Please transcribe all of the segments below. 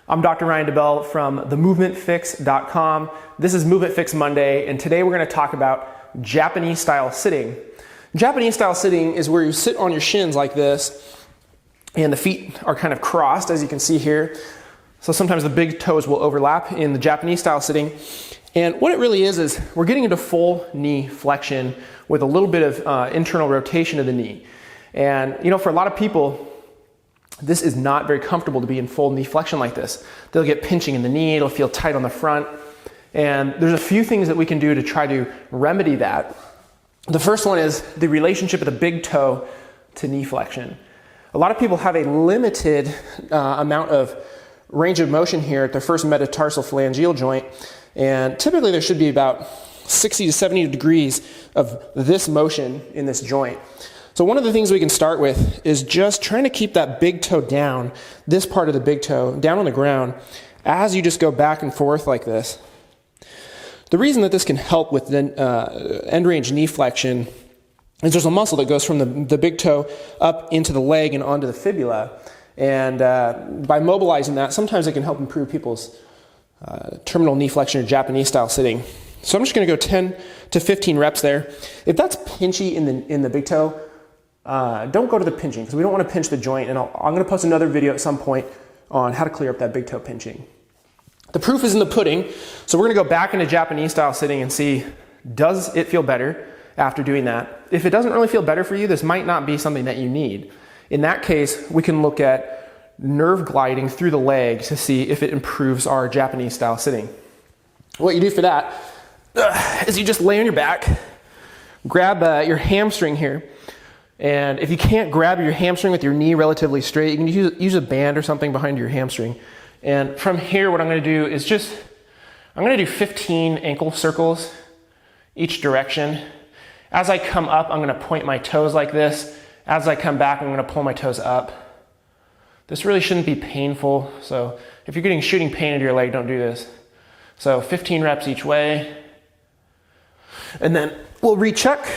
I'm Dr. Ryan DeBell from themovementfix.com. This is Movement Fix Monday, and today we're going to talk about Japanese style sitting. Japanese style sitting is where you sit on your shins like this, and the feet are kind of crossed, as you can see here. So sometimes the big toes will overlap in the Japanese style sitting. And what it really is we're getting into full knee flexion with a little bit of internal rotation of the knee. And you know, for a lot of people, this is not very comfortable to be in full knee flexion like this. They'll get pinching in the knee, it'll feel tight on the front. And there's a few things that we can do to try to remedy that. The first one is the relationship of the big toe to knee flexion. A lot of people have a limited amount of range of motion here at their first metatarsal phalangeal joint. And typically there should be about 60 to 70 degrees of this motion in this joint. So one of the things we can start with is just trying to keep that big toe down, this part of the big toe, down on the ground, as you just go back and forth like this. The reason that this can help with the end range knee flexion is there's a muscle that goes from the big toe up into the leg and onto the fibula. And by mobilizing that, sometimes it can help improve people's terminal knee flexion or Japanese style sitting. So I'm just going to go 10 to 15 reps there. If that's pinchy in the big toe, don't go to the pinching, because we don't want to pinch the joint, and I'm going to post another video at some point on how to clear up that big toe pinching. The proof is in the pudding, so we're going to go back into Japanese style sitting and see, does it feel better after doing that? If it doesn't really feel better for you, this might not be something that you need. In that case, we can look at nerve gliding through the leg to see if it improves our Japanese style sitting. What you do for that is you just lay on your back, grab your hamstring here. And if you can't grab your hamstring with your knee relatively straight, you can use a band or something behind your hamstring. And from here, what I'm going to do is I'm going to do 15 ankle circles each direction. As I come up, I'm going to point my toes like this. As I come back, I'm going to pull my toes up. This really shouldn't be painful. So if you're getting shooting pain into your leg, don't do this. So 15 reps each way. And then we'll recheck.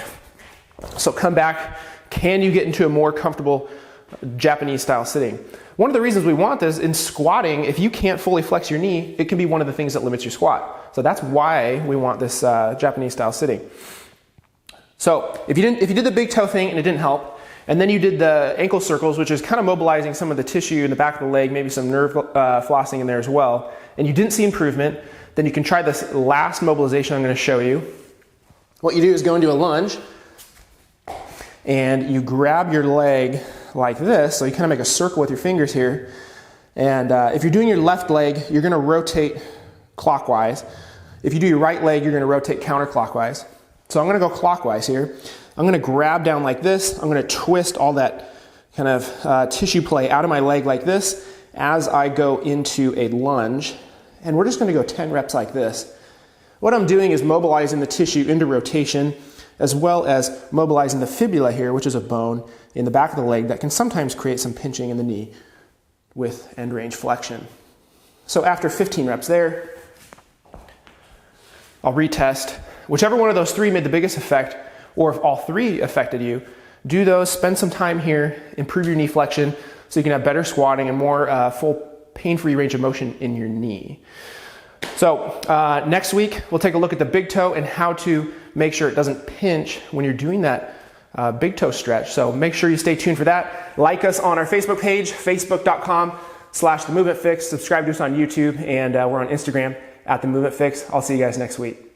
So come back. Can you get into a more comfortable Japanese style sitting? One of the reasons we want this in squatting, if you can't fully flex your knee, it can be one of the things that limits your squat. So that's why we want this Japanese style sitting. So if you did the big toe thing and it didn't help, and then you did the ankle circles, which is kind of mobilizing some of the tissue in the back of the leg, maybe some nerve flossing in there as well, and you didn't see improvement, then you can try this last mobilization I'm going to show you. What you do is go into a lunge, and you grab your leg like this, so you kind of make a circle with your fingers here. And if you're doing your left leg, you're going to rotate clockwise. If you do your right leg, you're going to rotate counterclockwise. So I'm going to go clockwise here. I'm going to grab down like this. I'm going to twist all that kind of tissue play out of my leg like this as I go into a lunge. And we're just going to go 10 reps like this. What I'm doing is mobilizing the tissue into rotation, as well as mobilizing the fibula here, which is a bone in the back of the leg that can sometimes create some pinching in the knee with end range flexion. So after 15 reps there, I'll retest. Whichever one of those three made the biggest effect, or if all three affected you, do those, spend some time here, improve your knee flexion so you can have better squatting and more full pain-free range of motion in your knee. So next week, we'll take a look at the big toe and how to make sure it doesn't pinch when you're doing that big toe stretch. So make sure you stay tuned for that. Like us on our Facebook page, facebook.com/themovementfix. Subscribe to us on YouTube, and we're on Instagram @themovementfix. I'll see you guys next week.